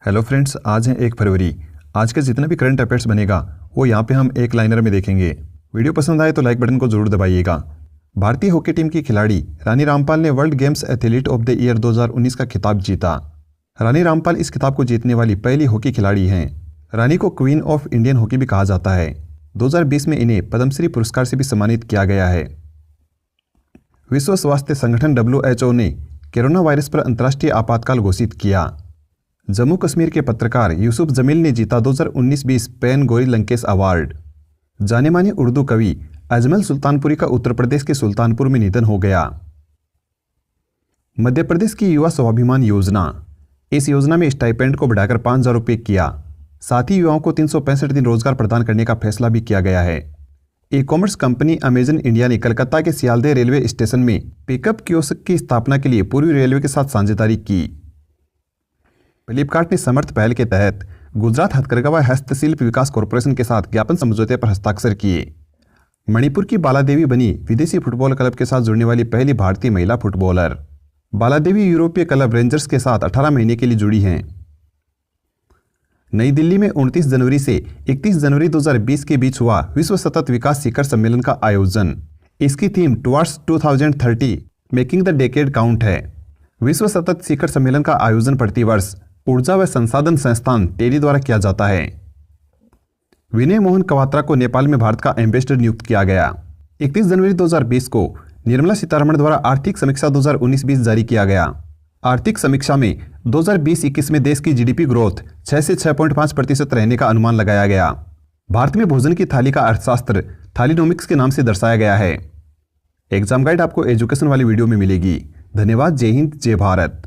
Hello friends, आज है 1 फरवरी। आज के जितने भी करंट अफेयर्स बनेगा वो यहाँ पे हम एक लाइनर में देखेंगे। वीडियो पसंद आए तो लाइक बटन को जरूर दबाइएगा। भारतीय हॉकी टीम की खिलाड़ी रानी रामपाल ने world games athlete of the year 2019 का खिताब जीता। रानी रामपाल इस खिताब को जीतने वाली पहली हॉकी खिलाड़ी हैं। रानी को क्वीन ऑफ इंडियन हॉकी भी कहा जाता है। 2020 में इन्हें पद्मश्री पुरस्कार से भी सम्मानित किया गया है। विश्व स्वास्थ्य संगठन WHO ने कोरोना वायरस पर अंतर्राष्ट्रीय आपातकाल घोषित किया। जम्मू कश्मीर के पत्रकार यूसुफ जमील ने जीता 2019-20 पेन गौरी लंकेश अवार्ड। जाने माने उर्दू कवि अजमल सुल्तानपुरी का उत्तर प्रदेश के सुल्तानपुर में निधन हो गया। मध्य प्रदेश की युवा स्वाभिमान योजना, इस योजना में स्टाइपेंड को बढ़ाकर 5,000 रुपये किया। साथ ही युवाओं को 365 दिन रोजगार प्रदान करने का फैसला भी किया गया है। E commerce company Amazon India ने कलकत्ता के सियालदह रेलवे स्टेशन में पिकअप कियोस्क की स्थापना के लिए पूर्वी रेलवे के साथ साझेदारी की। फ्लिपकार्ट ने समर्थ पहल के तहत गुजरात हथकरघा व हस्तशिल्प विकास कॉरपोरेशन के साथ ज्ञापन समझौते पर हस्ताक्षर किए। मणिपुर की बालादेवी बनी विदेशी फुटबॉल क्लब के साथ जुड़ने वाली पहली भारतीय महिला फुटबॉलर। बालादेवी यूरोपीय क्लब रेंजर्स के साथ 18 महीने के लिए जुड़ी हैं। नई दिल्ली में 29 जनवरी से 31 जनवरी 2020 के बीच हुआ विश्व सतत विकास शिखर सम्मेलन का आयोजन। इसकी theme towards 2030 making the decade count है। विश्व सतत शिखर सम्मेलन का आयोजन प्रतिवर्ष ऊर्जा व संसाधन संस्थान टेरी द्वारा किया जाता है। विनय मोहन क्वात्रा को नेपाल में भारत का एम्बेसडर नियुक्त किया गया। 31 जनवरी 2020 को निर्मला सीतारमण द्वारा आर्थिक समीक्षा 2019-20 जारी किया गया। आर्थिक समीक्षा में 2020-21 में देश की GDP ग्रोथ 6 से 6.5% रहने का अनुमान लगाया गया। भारत में भोजन की थाली का अर्थशास्त्र थालीनोमिक्स के नाम से दर्शाया गया है। एग्जाम गाइड आपको एजुकेशन वाली वीडियो में मिलेगी। धन्यवाद। जय हिंद, जय भारत।